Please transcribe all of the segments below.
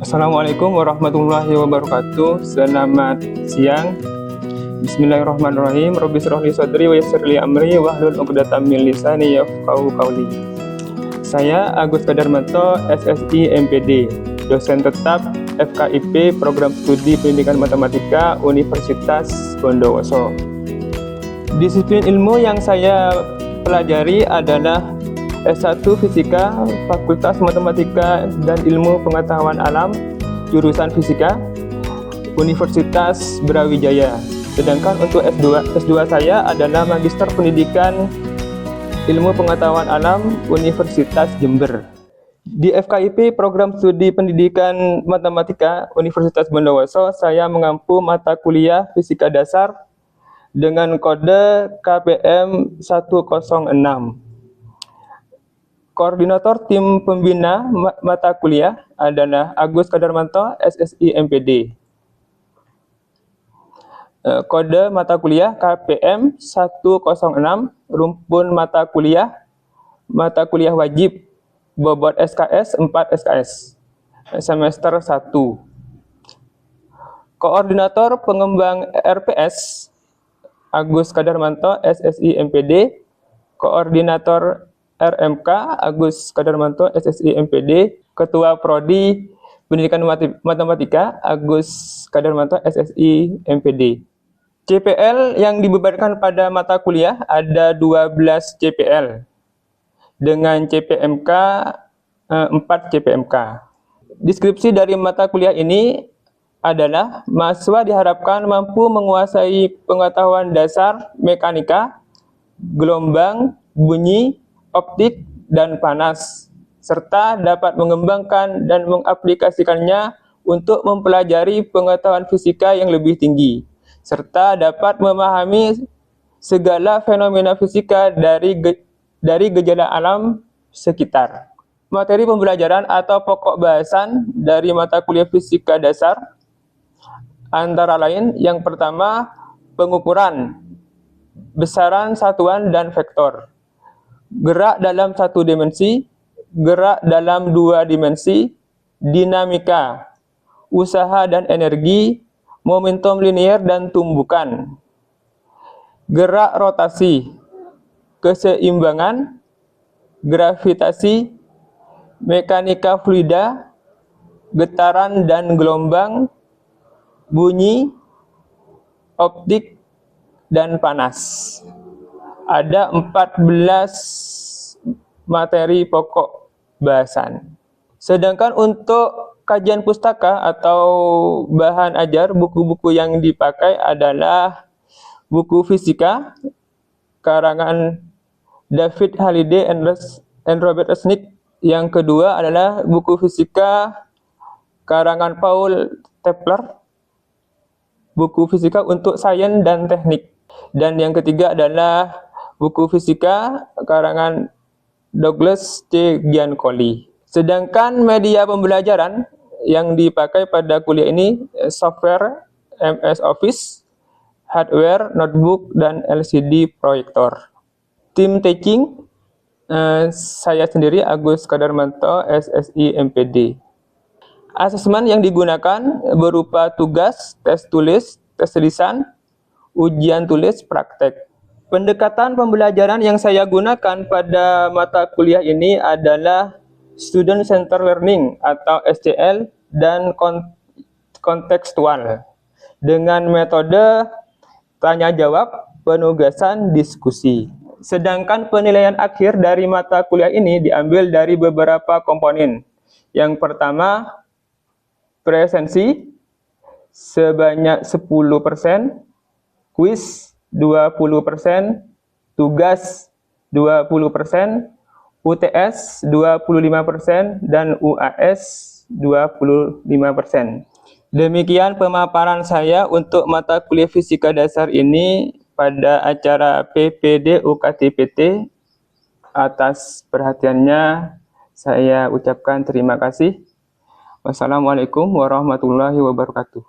Assalamualaikum warahmatullahi wabarakatuh. Selamat siang. Bismillahirrahmanirrahim. Rabbi shrah li sadri wa yassir li amri wahlul 'uqdatam min lisani yafqahu qawli. Saya Agus Kadarmanto, SSI MPD, dosen tetap FKIP Program Studi Pendidikan Matematika Universitas Bondowoso. Disiplin ilmu yang saya pelajari adalah S1 Fisika, Fakultas Matematika dan Ilmu Pengetahuan Alam, jurusan Fisika, Universitas Brawijaya. Sedangkan untuk S2 saya adalah Magister Pendidikan Ilmu Pengetahuan Alam, Universitas Jember. Di FKIP Program Studi Pendidikan Matematika Universitas Bondowoso, saya mengampu mata kuliah Fisika Dasar dengan kode KPM 106. Koordinator tim pembina mata kuliah adalah Agus Kadarmanto, SSI MPD. Kode mata kuliah KPM 106, rumpun mata kuliah wajib, bobot SKS 4 SKS, semester 1. Koordinator pengembang RPS, Agus Kadarmanto, SSI MPD. Koordinator RMK, Agus Kadarmanto, SSI MPD. Ketua Prodi Pendidikan Matematika, Agus Kadarmanto, SSI MPD. CPL yang dibebankan pada mata kuliah ada 12 CPL dengan CPMK 4 CPMK. Deskripsi dari mata kuliah ini adalah mahasiswa diharapkan mampu menguasai pengetahuan dasar mekanika, gelombang, bunyi, optik, dan panas, serta dapat mengembangkan dan mengaplikasikannya untuk mempelajari pengetahuan fisika yang lebih tinggi, serta dapat memahami segala fenomena fisika dari gejala alam sekitar. Materi pembelajaran atau pokok bahasan dari mata kuliah Fisika Dasar antara lain, yang pertama, pengukuran, besaran satuan dan vektor, gerak dalam satu dimensi, gerak dalam dua dimensi, dinamika, usaha dan energi, momentum linier dan tumbukan, gerak rotasi, keseimbangan, gravitasi, mekanika fluida, getaran dan gelombang, bunyi, optik, dan panas. Ada 14 materi pokok bahasan. Sedangkan untuk kajian pustaka atau bahan ajar, buku-buku yang dipakai adalah buku fisika karangan David Halliday and Robert Resnick. Yang kedua adalah buku fisika karangan Paul Toepler, buku fisika untuk sains dan teknik. Dan yang ketiga adalah buku fisika karangan Douglas C. Giancoli. Sedangkan media pembelajaran yang dipakai pada kuliah ini software MS Office, hardware, notebook, dan LCD proyektor. Tim teaching, saya sendiri Agus Kadarmanto, SSI MPD. Asesmen yang digunakan berupa tugas, tes tulis, tes lisan, ujian tulis, praktek. Pendekatan pembelajaran yang saya gunakan pada mata kuliah ini adalah Student Centered Learning atau SCL dan kontekstual dengan metode tanya jawab, penugasan, diskusi. Sedangkan penilaian akhir dari mata kuliah ini diambil dari beberapa komponen. Yang pertama, presensi sebanyak 10%, kuis 20%, tugas 20%, UTS 25%, dan UAS 25%. Demikian pemaparan saya untuk mata kuliah Fisika Dasar ini pada acara PPD UKTPT. Atas perhatiannya saya ucapkan terima kasih. Wassalamualaikum warahmatullahi wabarakatuh.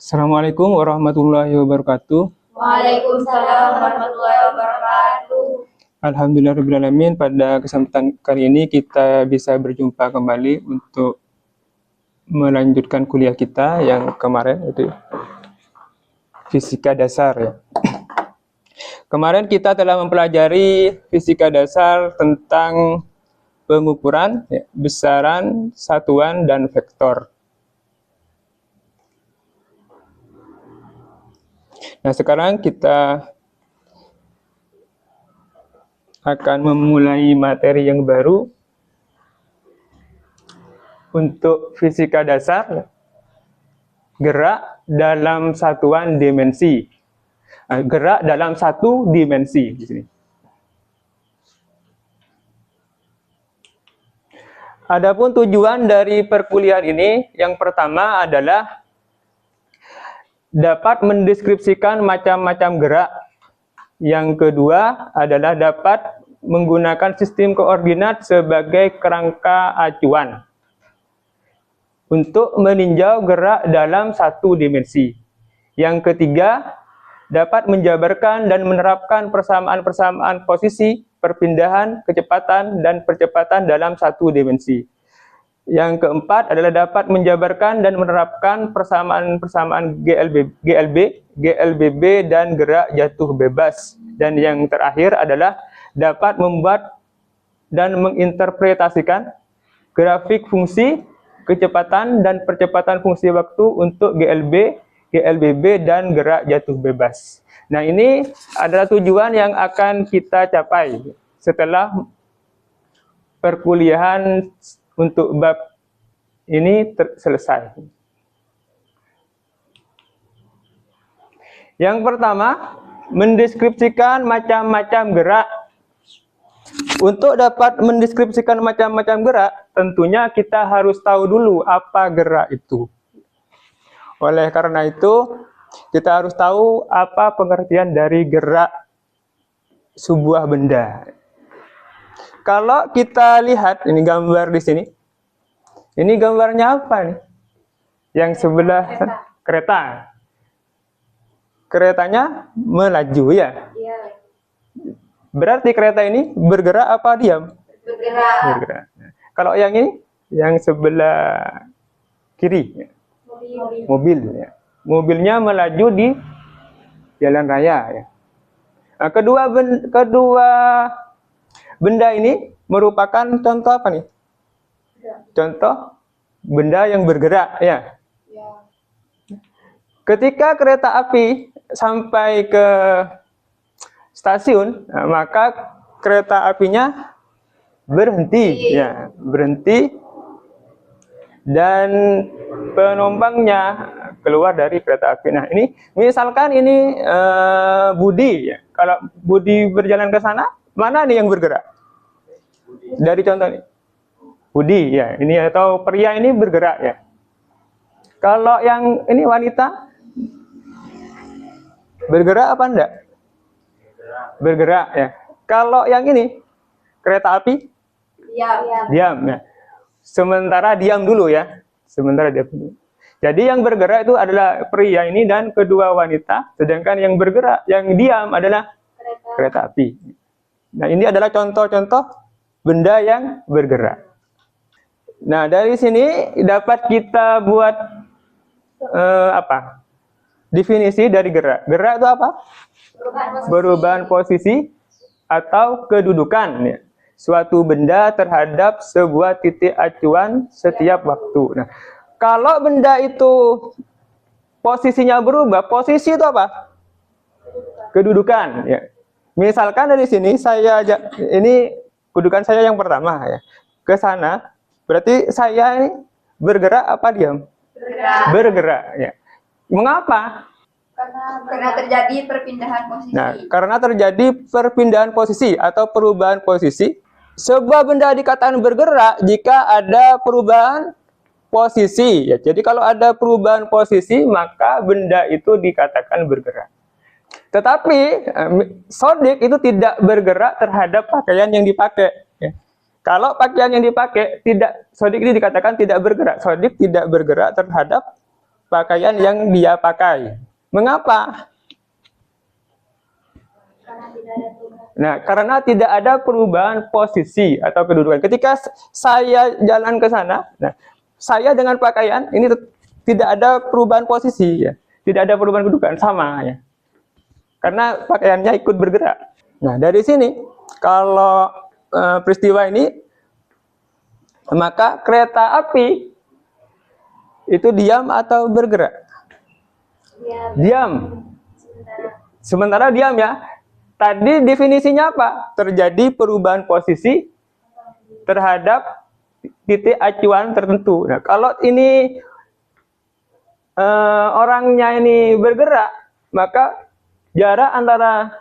Assalamualaikum warahmatullahi wabarakatuh. Waalaikumsalam warahmatullahi wabarakatuh. Alhamdulillahirrahmanirrahim. Pada kesempatan kali ini kita bisa berjumpa kembali untuk melanjutkan kuliah kita yang kemarin, itu fisika dasar ya. Kemarin kita telah mempelajari fisika dasar tentang pengukuran, ya, besaran, satuan, dan vektor. Nah, sekarang kita akan memulai materi yang baru untuk fisika dasar, gerak dalam satuan dimensi. Gerak dalam satu dimensi di sini. Adapun tujuan dari perkuliahan ini, yang pertama adalah dapat mendeskripsikan macam-macam gerak. Yang kedua adalah dapat menggunakan sistem koordinat sebagai kerangka acuan untuk meninjau gerak dalam satu dimensi. Yang ketiga, dapat menjabarkan dan menerapkan persamaan-persamaan posisi, perpindahan, kecepatan, dan percepatan dalam satu dimensi. Yang keempat adalah dapat menjabarkan dan menerapkan persamaan-persamaan GLBB, dan gerak jatuh bebas. Dan yang terakhir adalah dapat membuat dan menginterpretasikan grafik fungsi, kecepatan, dan percepatan fungsi waktu untuk GLBB, dan gerak jatuh bebas. Nah, ini adalah tujuan yang akan kita capai setelah perkuliahan untuk bab ini selesai. Yang pertama, mendeskripsikan macam-macam gerak. Untuk dapat mendeskripsikan macam-macam gerak, tentunya kita harus tahu dulu apa gerak itu. Oleh karena itu, kita harus tahu apa pengertian dari gerak sebuah benda. Kalau kita lihat, ini gambar di sini. Ini gambarnya apa nih? Yang sebelah kereta. Keretanya melaju ya. Berarti kereta ini bergerak apa diam? Bergerak. Kalau yang ini, yang sebelah kiri. Mobil ya. Mobilnya melaju di jalan raya ya. Nah, kedua benda ini merupakan contoh apa nih? Contoh benda yang bergerak ya. Ketika kereta api sampai ke stasiun, nah, maka kereta apinya berhenti ya, berhenti, dan penumpangnya keluar dari kereta api. Nah, ini misalkan ini Budi ya. Kalau Budi berjalan ke sana, mana nih yang bergerak? Dari contoh nih. Budi ya, ini atau pria ini bergerak ya. Kalau yang ini wanita bergerak apa enggak? Bergerak ya. Kalau yang ini kereta api diam ya. Sementara diam dulu ya. Sementara diam dulu. Jadi yang bergerak itu adalah pria ini dan kedua wanita, sedangkan yang bergerak, yang diam adalah kereta api. Nah, ini adalah contoh-contoh benda yang bergerak. Nah, dari sini dapat kita buat apa? Definisi dari gerak. Gerak itu apa? Perubahan posisi atau kedudukan ya, suatu benda terhadap sebuah titik acuan setiap waktu. Nah, kalau benda itu posisinya berubah, posisi itu apa? Kedudukan ya. Misalkan dari sini ini kedudukan saya yang pertama ya. Ke sana berarti saya ini bergerak apa diam? Bergerak ya. Mengapa? Karena terjadi perpindahan posisi. Nah, karena terjadi perpindahan posisi atau perubahan posisi. Sebuah benda dikatakan bergerak jika ada perubahan posisi ya. Jadi kalau ada perubahan posisi, maka benda itu dikatakan bergerak. Tetapi sodik itu tidak bergerak terhadap pakaian yang dipakai ya. Kalau pakaian yang dipakai tidak, sodik ini dikatakan tidak bergerak. Sodik tidak bergerak terhadap pakaian yang dia pakai. Mengapa? Nah, karena tidak ada perubahan posisi atau kedudukan. Ketika saya jalan ke sana, nah, saya dengan pakaian ini tidak ada perubahan posisi, ya. Tidak ada perubahan kedudukan, sama, ya. Karena pakaiannya ikut bergerak. Nah, dari sini, kalau peristiwa ini, maka kereta api itu diam atau bergerak? Diam. Sementara diam, ya. Tadi definisinya apa? Terjadi perubahan posisi terhadap titik acuan tertentu. Nah, kalau ini orangnya ini bergerak, maka jarak antara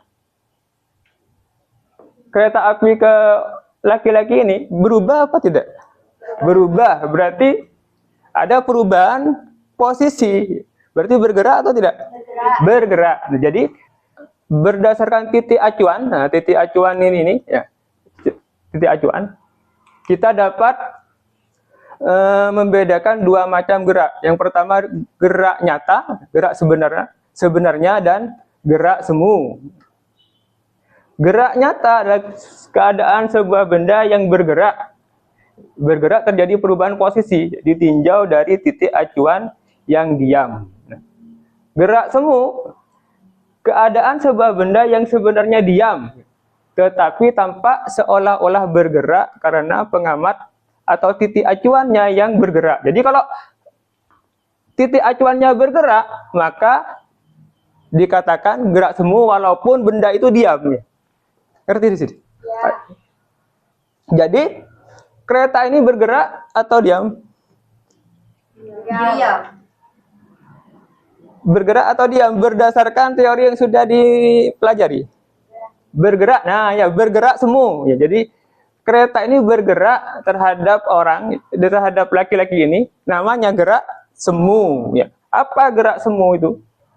kereta api ke laki-laki ini berubah apa tidak? Berubah, berarti ada perubahan posisi. Berarti bergerak atau tidak? Bergerak. Nah, jadi berdasarkan titik acuan, nah titik acuan ini ya, titik acuan, kita dapat membedakan dua macam gerak. Yang pertama gerak nyata, gerak sebenarnya dan gerak semu. Gerak nyata adalah keadaan sebuah benda yang bergerak. Bergerak terjadi perubahan posisi, ditinjau dari titik acuan yang diam. Gerak semu, keadaan sebuah benda yang sebenarnya diam, tetapi tampak seolah-olah bergerak karena pengamat atau titik acuannya yang bergerak. Jadi kalau titik acuannya bergerak, maka dikatakan gerak semu walaupun benda itu diam. Ngerti di sini? Ya. Jadi kereta ini bergerak atau diam? Diam. Bergerak atau diam berdasarkan teori yang sudah dipelajari. Bergerak, nah ya bergerak semu. Ya, jadi kereta ini bergerak terhadap orang, terhadap laki-laki ini, namanya gerak semu. Ya. Apa gerak semu itu?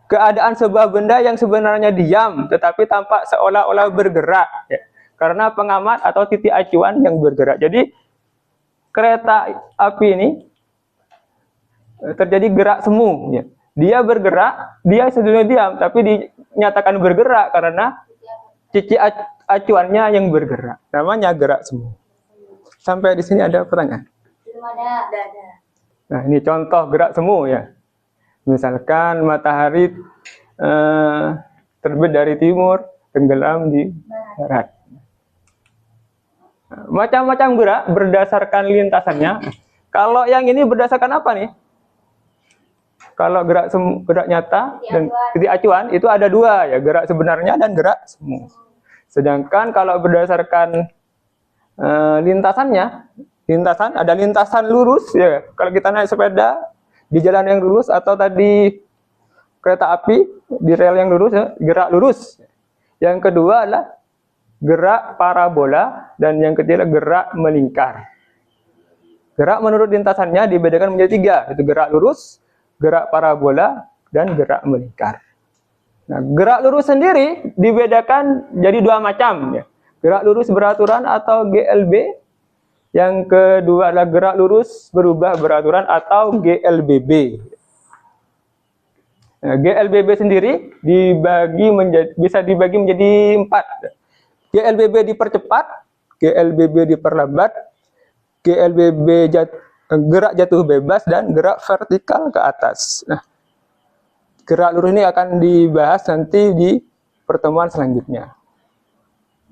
Keadaan sebuah benda yang sebenarnya diam, tetapi tampak seolah-olah bergerak. Ya. Karena pengamat atau titik acuan yang bergerak. Jadi kereta api ini terjadi gerak semu. Ya. Dia bergerak, dia sebenarnya diam, tapi dinyatakan bergerak karena titik acuannya yang bergerak. Namanya gerak semu. Sampai di sini ada pertanyaan? Belum ada. Nah, ini contoh gerak semu, ya. Misalkan matahari terbit dari timur, tenggelam di barat. Macam-macam gerak berdasarkan lintasannya. Kalau yang ini berdasarkan apa nih? Kalau gerak nyata dan titik acuan itu ada dua, ya, gerak sebenarnya dan gerak semu. Sedangkan kalau berdasarkan lintasannya, ada lintasan lurus, ya. Kalau kita naik sepeda di jalan yang lurus atau tadi kereta api di rel yang lurus, ya, gerak lurus. Yang kedua adalah gerak parabola dan yang ketiga gerak melingkar. Gerak menurut lintasannya dibedakan menjadi tiga, yaitu gerak lurus, gerak parabola, dan gerak melingkar. Nah, gerak lurus sendiri dibedakan jadi dua macam. Ya. Gerak lurus beraturan atau GLB. Yang kedua adalah gerak lurus berubah beraturan atau GLBB. Nah, GLBB sendiri bisa dibagi menjadi 4. GLBB dipercepat, GLBB diperlambat, GLBB gerak jatuh bebas, dan gerak vertikal ke atas. Nah, gerak lurus ini akan dibahas nanti di pertemuan selanjutnya.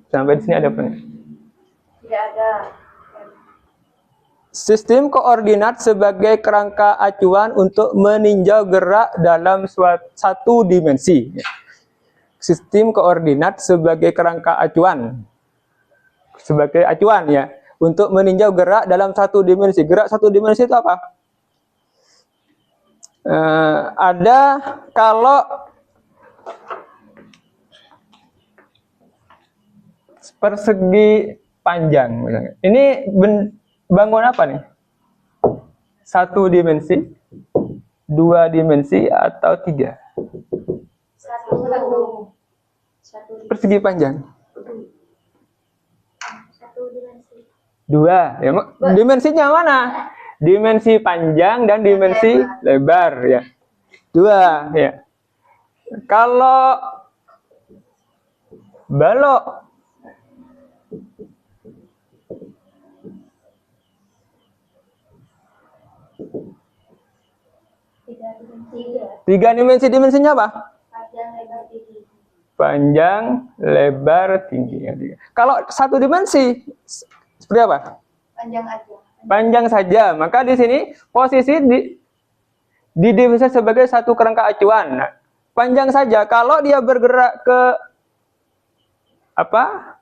Sampai di sini ada apa? Tidak ada. Sistem koordinat sebagai kerangka acuan untuk meninjau gerak dalam satu dimensi. Sistem koordinat sebagai kerangka acuan. Sebagai acuan, ya. Untuk meninjau gerak dalam satu dimensi. Gerak satu dimensi itu apa? Ada kalau persegi panjang. Misalnya. Ini bangun apa nih? Satu dimensi, dua dimensi, atau tiga? Satu. Persegi panjang. Satu dimensi. Dua, ya, dimensinya mana? Dimensi panjang dan dimensi lebar, ya. 2 ya. Kalau balok Tiga dimensi. dimensinya apa? Panjang, lebar, tinggi. Panjang, lebar, tinggi. Kalau satu dimensi seperti apa? Panjang aja. Panjang saja. Maka di sini posisi didefinisikan sebagai satu kerangka acuan. Nah, panjang saja. Kalau dia bergerak ke apa?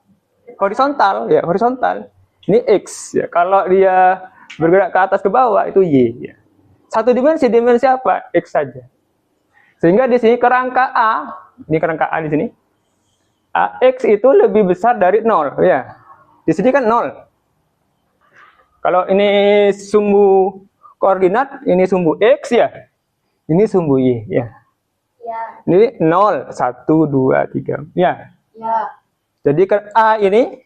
Horizontal, ya horizontal. Ini X. Ya. Kalau dia bergerak ke atas ke bawah itu Y. Ya. Satu dimensi apa? X saja. Sehingga di sini kerangka A, ini kerangka A di sini. AX itu lebih besar dari 0, ya. Di sini kan 0. Kalau ini sumbu koordinat, ini sumbu X ya. Ini sumbu Y ya. Ya. Ini 0, 1, 2, 3. Ya. Ya. Jadi A ini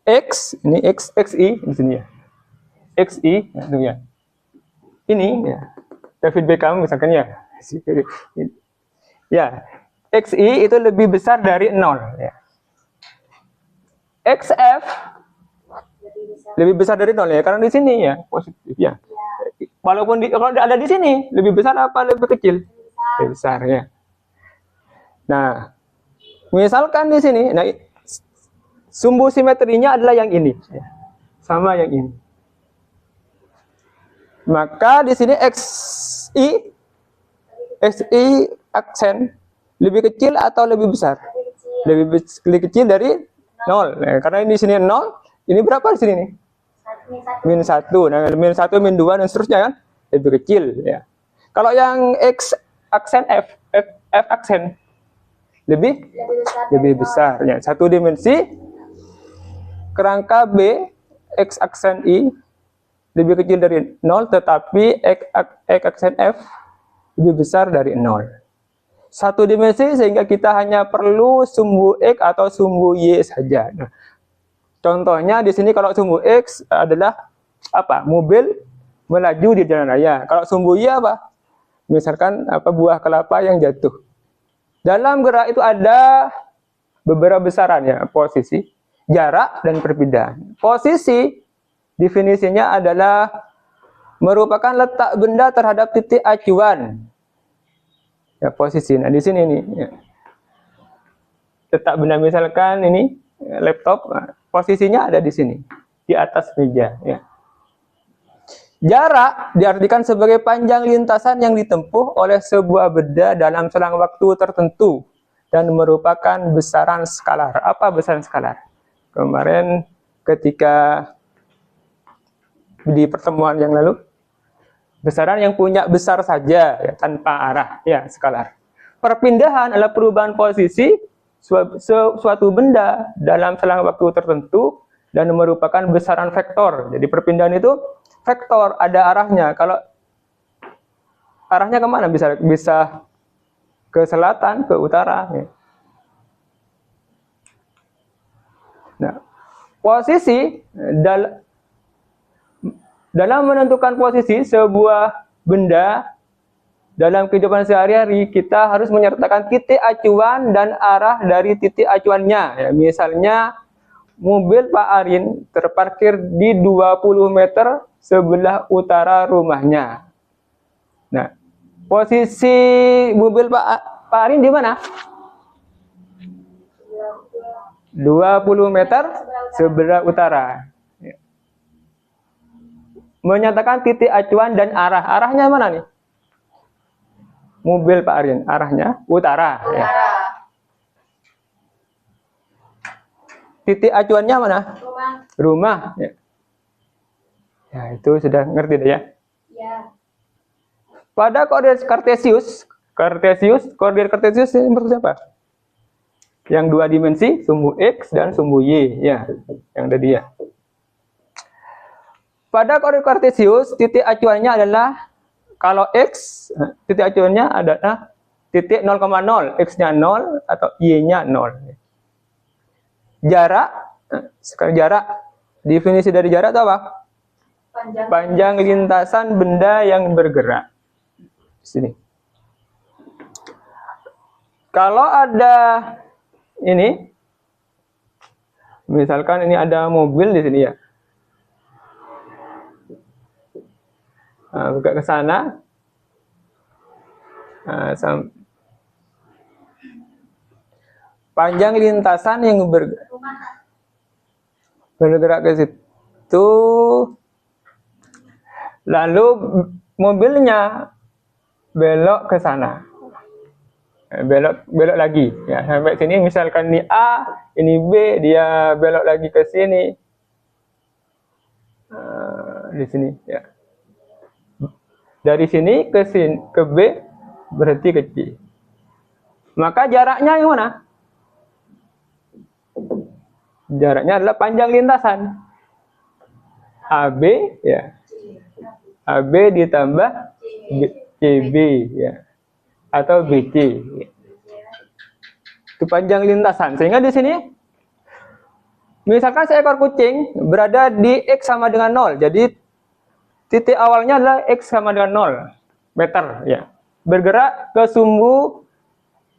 X, ini X, XI di sini ya. XI, ya. Ini ya. David Beckham misalkan ya. Ya. XI itu lebih besar dari 0 ya. XF lebih besar dari 0 ya, karena di sini ya positif ya. Walaupun kalau ada di sini lebih besar apa lebih kecil? Lebih besar ya. Nah, misalkan di sini, nah sumbu simetrinya adalah yang ini, ya. Sama yang ini. Maka di sini XI aksen lebih kecil atau lebih besar? Lebih kecil dari 0. Nah, karena di sini 0, ini berapa di sini nih? Min 1. Nah, min 1, min 2 dan seterusnya kan lebih kecil ya. Kalau yang X aksen F aksen lebih besar ya. Satu dimensi kerangka B X aksen I lebih kecil dari 0, tetapi X aksen F lebih besar dari 0. Satu dimensi sehingga kita hanya perlu sumbu X atau sumbu Y saja. Nah, contohnya di sini kalau sumbu X adalah apa? Mobil melaju di jalan raya. Kalau sumbu Y apa? Misalkan apa, buah kelapa yang jatuh. Dalam gerak itu ada beberapa besaran ya, posisi, jarak dan perpindahan. Posisi definisinya adalah merupakan letak benda terhadap titik acuan. Ya, posisi. Nah, di sini nih. Ya. Letak benda misalkan ini laptop, posisinya ada di sini, di atas meja. Ya. Jarak diartikan sebagai panjang lintasan yang ditempuh oleh sebuah benda dalam selang waktu tertentu dan merupakan besaran skalar. Apa besaran skalar? Kemarin ketika di pertemuan yang lalu, besaran yang punya besar saja ya, tanpa arah ya, skalar. Perpindahan adalah perubahan posisi suatu benda dalam selang waktu tertentu dan merupakan besaran vektor. Jadi perpindahan itu vektor, ada arahnya. Kalau arahnya kemana? Bisa ke selatan, ke utara. Ya. Nah, posisi dalam menentukan posisi sebuah benda dalam kehidupan sehari-hari, kita harus menyertakan titik acuan dan arah dari titik acuannya. Ya, misalnya mobil Pak Arin terparkir di 20 meter sebelah utara rumahnya. Nah, posisi mobil Pak Arin di mana? 20 meter sebelah utara. Menyatakan titik acuan dan arah. Arahnya mana nih? Mobil Pak Arin, arahnya utara. Ya. Titik acuannya mana? Rumah. Ya. Ya, itu sudah ngerti deh ya. Ya. Pada koordinat Kartesius, koordinat Kartesius ini seperti apa? Yang dua dimensi, sumbu X dan sumbu Y. Ya, yang tadi ya. Pada koordinat Kartesius, titik acuannya adalah kalau X, titik acuannya adalah titik 0,0, X-nya 0 atau Y-nya 0. Jarak, sekarang jarak, definisi dari jarak itu apa? Panjang lintasan benda yang bergerak. Sini. Kalau ada ini, misalkan ini ada mobil di sini ya. Nah, buka ke sana. Nah, panjang lintasan yang bergerak ke situ, lalu mobilnya belok ke sana, belok lagi ya sampai sini. Misalkan ini A, ini B, dia belok lagi ke sini, di sini ya. Dari sini ke B, berhenti ke C. Maka jaraknya yang mana? Jaraknya adalah panjang lintasan AB ya. AB ditambah CB ya. Atau BC. Itu panjang lintasan. Sehingga di sini misalkan seekor kucing berada di X sama dengan 0. Jadi titik awalnya adalah X sama dengan 0 meter ya. Bergerak ke sumbu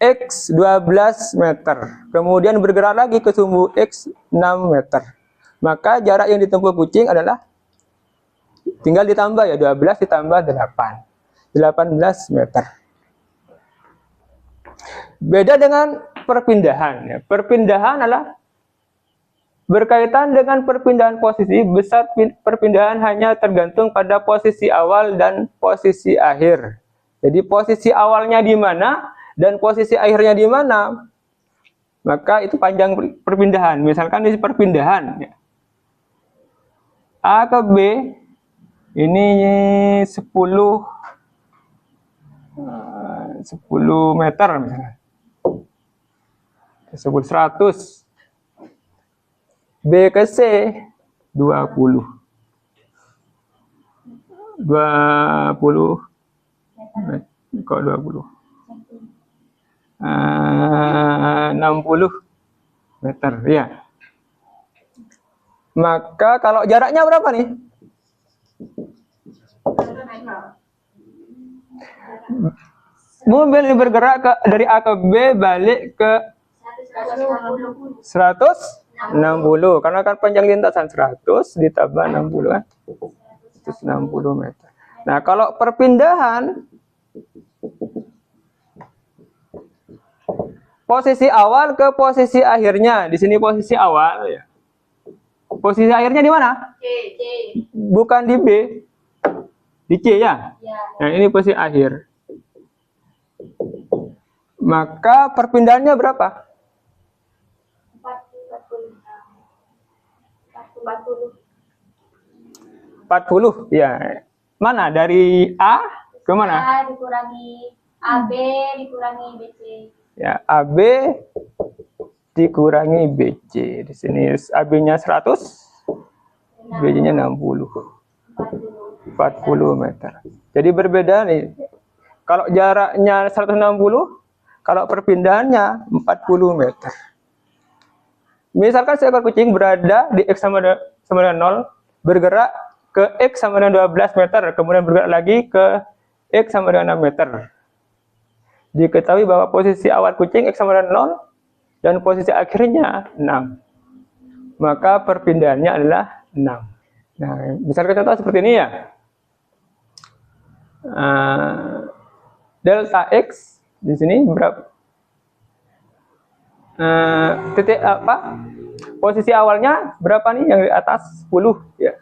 X 12 meter. Kemudian bergerak lagi ke sumbu X 6 meter. Maka jarak yang ditempuh kucing adalah tinggal ditambah ya, 12 ditambah 8. 18 meter. Beda dengan perpindahan ya. Perpindahan adalah berkaitan dengan perpindahan posisi. Besar perpindahan hanya tergantung pada posisi awal dan posisi akhir. Jadi posisi awalnya di mana dan posisi akhirnya di mana, maka itu panjang perpindahan. Misalkan di perpindahan ya. A ke B ini 10 meter misalnya. 100. B ke C 20 kok 20 60 meter ya. Maka kalau jaraknya berapa nih? Mobil ini bergerak dari A ke B balik ke 160 karena kan panjang lintasan 100 ditambah 60 kan 160 meter. Nah, kalau perpindahan posisi awal ke posisi akhirnya, di sini posisi awal ya. Posisi akhirnya di mana? C. Bukan di B. Di C ya? Nah, ini posisi akhir. Maka perpindahannya berapa? 40 ya. Mana dari A ke mana? A dikurangi AB dikurangi BC. Ya, AB dikurangi BC. Di sini AB-nya 100, BC-nya 60. 40 meter. Jadi berbeda nih. Kalau jaraknya 160, kalau perpindahannya 40 meter. Misalkan seekor kucing berada di X sama dengan 0, bergerak ke X sama dengan 12 meter, kemudian bergerak lagi ke X sama dengan 6 meter. Diketahui bahwa posisi awal kucing X sama dengan 0 dan posisi akhirnya 6. Maka perpindahannya adalah 6. Nah, misalkan contoh seperti ini ya. Delta X di sini berapa? Titik apa? Posisi awalnya berapa nih yang di atas? 10 ya.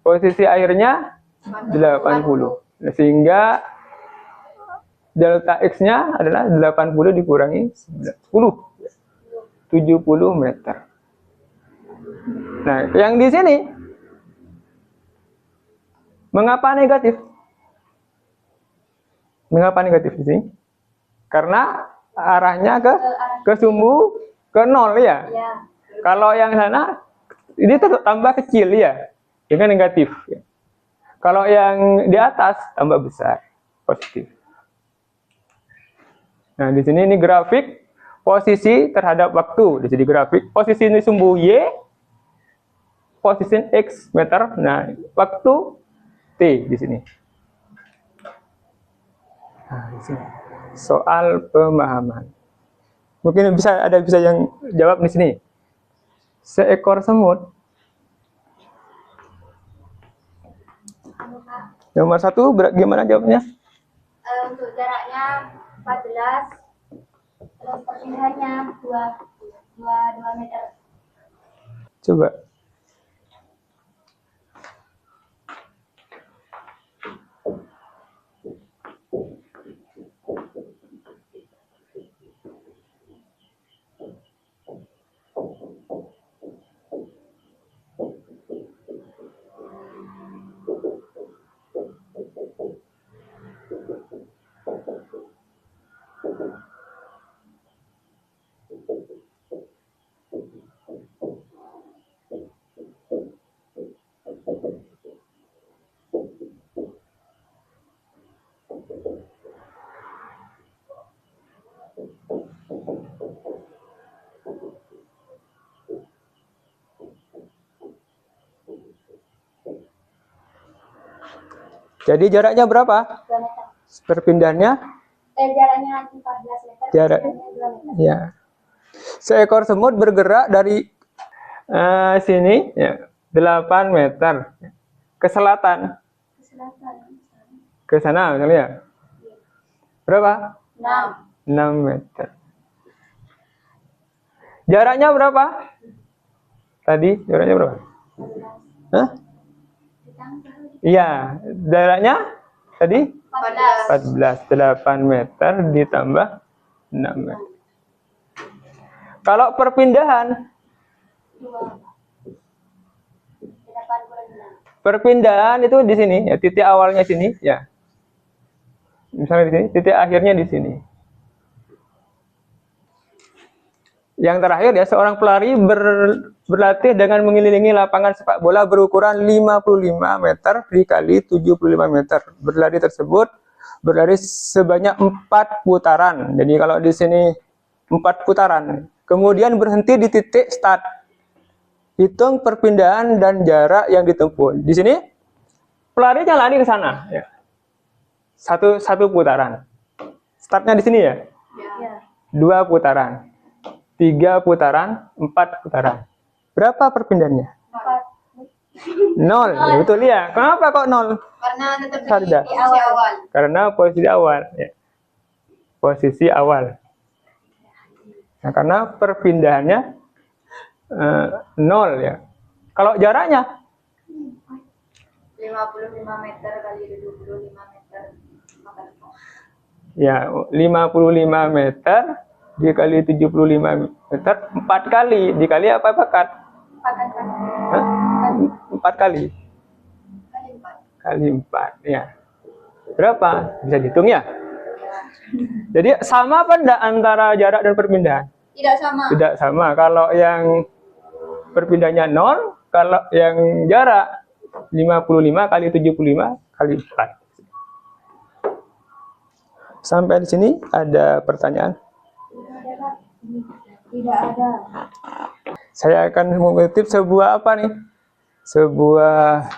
Posisi akhirnya 80. Sehingga delta X-nya adalah 80 dikurangi 10. 70 meter. Nah, yang di sini mengapa negatif? Mengapa negatif di sini? Karena arahnya ke sumbu ke 0 ya. Kalau yang sana ini tambah kecil ya, dengan negatif. Ya. Kalau yang di atas tambah besar, positif. Nah, di sini ini grafik posisi terhadap waktu. Di sini grafik posisi ini sumbu Y, posisi X meter. Nah, waktu T di sini. Nah, di sini. Soal pemahaman. Mungkin bisa yang jawab di sini. Seekor semut. Nomor 1 gimana jawabnya? Untuk jaraknya 14, terus perpindahannya 2 meter. Coba. Jadi jaraknya berapa? 2 meter. Perpindahannya? Jaraknya 14 meter. Jarak. Perpindahannya 2 meter. Ya. Seekor semut bergerak dari sini ya, 8 meter ke selatan. Ke selatan. Ke sana misalnya. Ya. Berapa? 6. 6 meter. Jaraknya berapa? Tadi jaraknya berapa? 14. Hah? Ditambah. Iya, jaraknya tadi 14. 8 meter ditambah 6 meter. Kalau perpindahan, 2. 8 kurang 6. perpindahan itu di sini, ya, titik awalnya sini, ya. Misalnya di sini, titik akhirnya di sini. Yang terakhir ya, seorang pelari berlatih dengan mengelilingi lapangan sepak bola berukuran 55 meter dikali 75 meter. Berlari tersebut berlari sebanyak 4 putaran. Jadi kalau di sini 4 putaran. Kemudian berhenti di titik start. Hitung perpindahan dan jarak yang ditempuh. Di sini pelarinya lari ke sana. Ya. Satu putaran. Startnya di sini ya. Ya. 2 putaran. 3 putaran, 4 putaran. Berapa perpindahannya? 4. 0. Ya, betul ya. Kenapa kok 0? Karena tetap Sarda. di awal. Karena posisi awal. Ya. Posisi awal. Nah, karena perpindahannya 0 ya. Kalau jaraknya 55 meter kali 25 meter. ya 55 meter dikali 75 meter 4 kali. Dikali apa pekat? 4 kali. Kali 4 ya. Berapa? Bisa dihitung ya? Jadi sama apa enggak antara jarak dan perpindahan? Tidak sama. Tidak sama. Kalau yang perpindahannya 0, kalau yang jarak 55 kali 75 kali 4. Sampai di sini ada pertanyaan? Tidak ada. Saya akan mengutip sebuah apa nih? Sebuah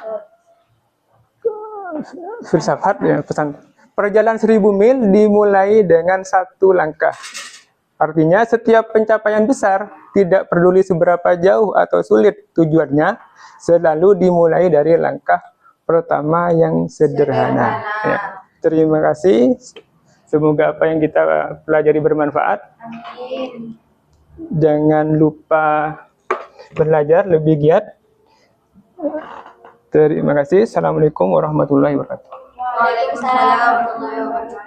filsafat ya, pesan. Perjalanan 1000 mil dimulai dengan 1 langkah. Artinya setiap pencapaian besar, tidak peduli seberapa jauh atau sulit tujuannya, selalu dimulai dari langkah pertama yang sederhana. Ya. Terima kasih. Semoga apa yang kita pelajari bermanfaat. Amin. Jangan lupa belajar lebih giat. Terima kasih. Assalamualaikum warahmatullahi wabarakatuh. Waalaikumsalam warahmatullahi wabarakatuh.